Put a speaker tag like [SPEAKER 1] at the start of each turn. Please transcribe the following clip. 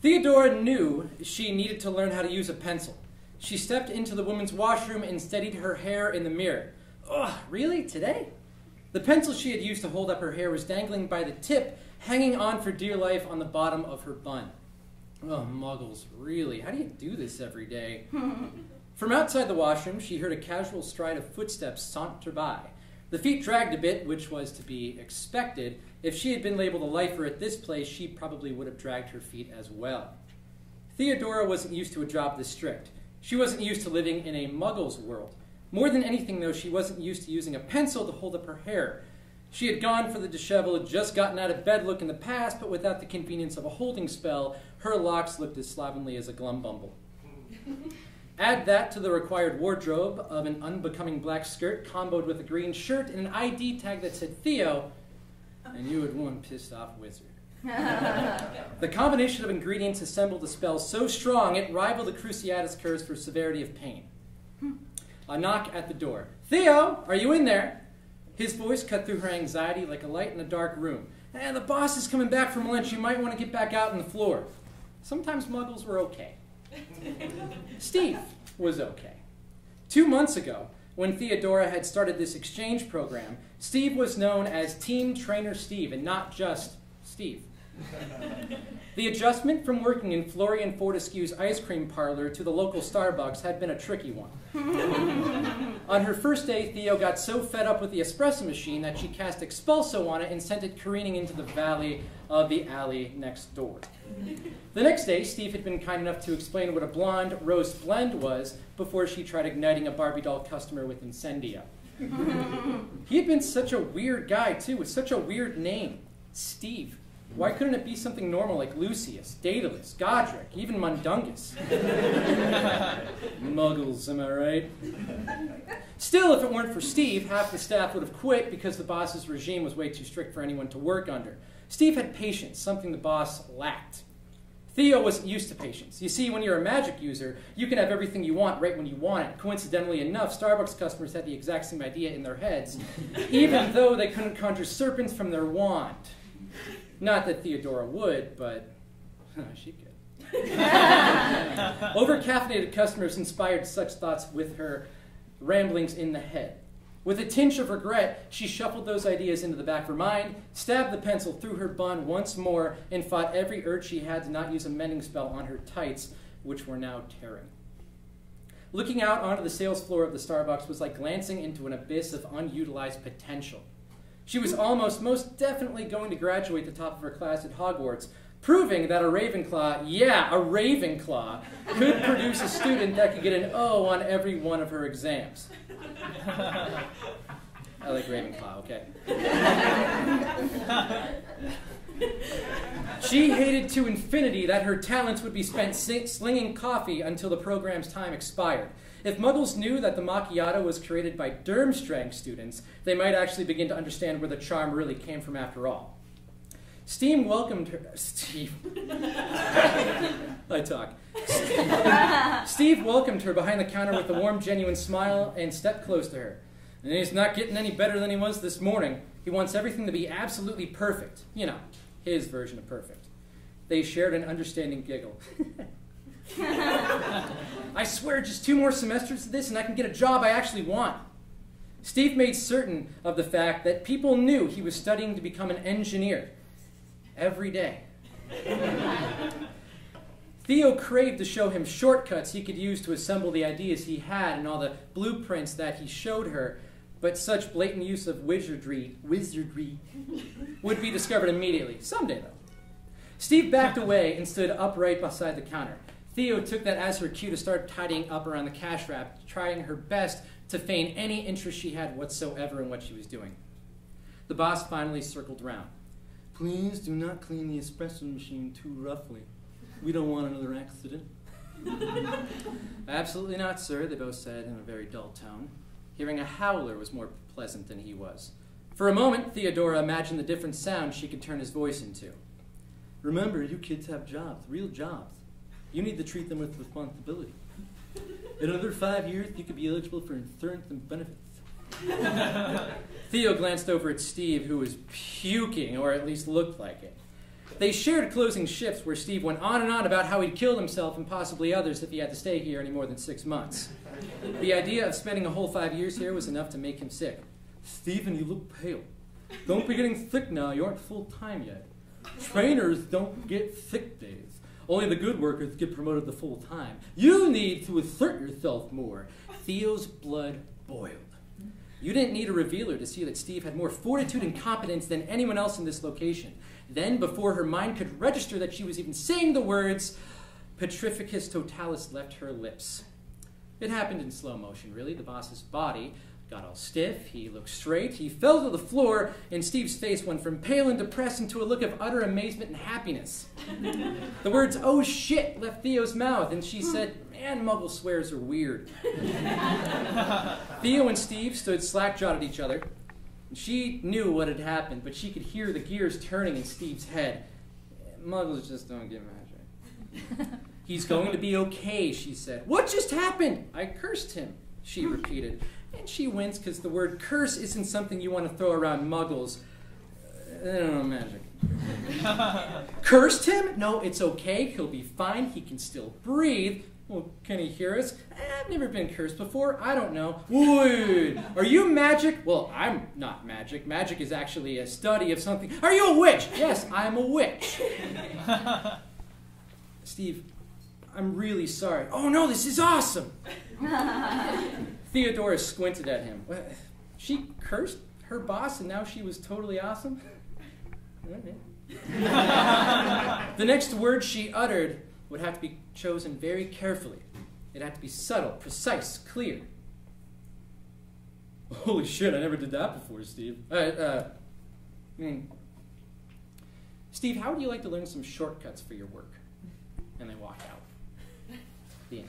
[SPEAKER 1] Theodora knew she needed to learn how to use a pencil. She stepped into the women's washroom and steadied her hair in the mirror. Ugh, really? Today? The pencil she had used to hold up her hair was dangling by the tip, hanging on for dear life on the bottom of her bun. Oh, muggles, really? How do you do this every day? From outside the washroom, she heard a casual stride of footsteps saunter by. The feet dragged a bit, which was to be expected. If she had been labeled a lifer at this place, she probably would have dragged her feet as well. Theodora wasn't used to a job this strict. She wasn't used to living in a muggle's world. More than anything, though, she wasn't used to using a pencil to hold up her hair. She had gone for the disheveled, just gotten out of bed look in the past, but without the convenience of a holding spell, her locks looked as slovenly as a glumbumble. Add that to the required wardrobe of an unbecoming black skirt comboed with a green shirt and an ID tag that said Theo, and you had one pissed-off wizard. The combination of ingredients assembled a spell so strong it rivaled the Cruciatus curse for severity of pain. A knock at the door. Theo, are you in there? His voice cut through her anxiety like a light in a dark room. The boss is coming back from lunch. You might want to get back out on the floor. Sometimes muggles were okay. Steve was okay. 2 months ago, when Theodora had started this exchange program, Steve was known as Team Trainer Steve, and not just Steve. The adjustment from working in Florian Fortescue's ice cream parlor to the local Starbucks had been a tricky one. On her first day, Theo got so fed up with the espresso machine that she cast Expulso on it and sent it careening into the valley of the alley next door. The next day, Steve had been kind enough to explain what a blonde roast blend was before she tried igniting a Barbie doll customer with Incendio. He had been such a weird guy, too, with such a weird name, Steve. Why couldn't it be something normal like Lucius, Daedalus, Godric, even Mundungus? Muggles, am I right? Still, if it weren't for Steve, half the staff would have quit because the boss's regime was way too strict for anyone to work under. Steve had patience, something the boss lacked. Theo wasn't used to patience. You see, when you're a magic user, you can have everything you want right when you want it. Coincidentally enough, Starbucks customers had the exact same idea in their heads, even though they couldn't conjure serpents from their wand. Not that Theodora would, but she could. Over-caffeinated customers inspired such thoughts with her ramblings in the head. With a tinge of regret, she shuffled those ideas into the back of her mind, stabbed the pencil through her bun once more, and fought every urge she had to not use a mending spell on her tights, which were now tearing. Looking out onto the sales floor of the Starbucks was like glancing into an abyss of unutilized potential. She was almost, most definitely going to graduate the top of her class at Hogwarts, proving that a Ravenclaw, yeah, a Ravenclaw, could produce a student that could get an O on every one of her exams. I like Ravenclaw, okay. She hated to infinity that her talents would be spent slinging coffee until the program's time expired. If Muggles knew that the macchiato was created by Durmstrang students, they might actually begin to understand where the charm really came from after all. Steve welcomed her. Steve. I talk. Steve welcomed her behind the counter with a warm, genuine smile and stepped close to her. And he's not getting any better than he was this morning. He wants everything to be absolutely perfect. You know, his version of perfect. They shared an understanding giggle. I swear, just 2 more semesters of this and I can get a job I actually want. Steve made certain of the fact that people knew he was studying to become an engineer every day. Theo craved to show him shortcuts he could use to assemble the ideas he had and all the blueprints that he showed her, but such blatant use of wizardry would be discovered immediately. Someday, though. Steve backed away and stood upright beside the counter. Theo took that as her cue to start tidying up around the cash wrap, trying her best to feign any interest she had whatsoever in what she was doing. The boss finally circled round. Please do not clean the espresso machine too roughly. We don't want another accident. Absolutely not, sir, they both said in a very dull tone. Hearing a howler was more pleasant than he was. For a moment, Theodora imagined the different sounds she could turn his voice into. Remember, you kids have jobs, real jobs. You need to treat them with responsibility. In another 5 years, you could be eligible for insurance and benefits. Theo glanced over at Steve, who was puking, or at least looked like it. They shared closing shifts where Steve went on and on about how he'd killed himself and possibly others if he had to stay here any more than 6 months. The idea of spending a whole 5 years here was enough to make him sick. Stephen, you look pale. Don't be getting sick now. You aren't full-time yet. Trainers don't get sick days. Only the good workers get promoted to full-time. You need to assert yourself more. Theo's blood boiled. You didn't need a revealer to see that Steve had more fortitude and competence than anyone else in this location. Then, before her mind could register that she was even saying the words, Petrificus totalis left her lips. It happened in slow motion, really. The boss's body got all stiff, he looked straight, he fell to the floor, and Steve's face went from pale and depressed into a look of utter amazement and happiness. The words, "oh shit," left Theo's mouth, and she said, "Man, Muggle swears are weird." Theo and Steve stood slack-jawed at each other. She knew what had happened, but she could hear the gears turning in Steve's head. Muggles just don't get magic. He's going to be okay, she said. What just happened? I cursed him, she repeated. And she winced because the word curse isn't something you want to throw around Muggles. They don't know magic. Cursed him? No, it's okay. He'll be fine. He can still breathe. Well, can he hear us? I've never been cursed before. I don't know. Wait, are you magic? Well, I'm not magic. Magic is actually a study of something. Are you a witch? Yes, I'm a witch. Steve, I'm really sorry. Oh no, this is awesome. Theodora squinted at him. She cursed her boss and now she was totally awesome? The next word she uttered would have to be chosen very carefully. It had to be subtle, precise, clear. Holy shit, I never did that before, Steve. Steve, how would you like to learn some shortcuts for your work? And they walked out. The end.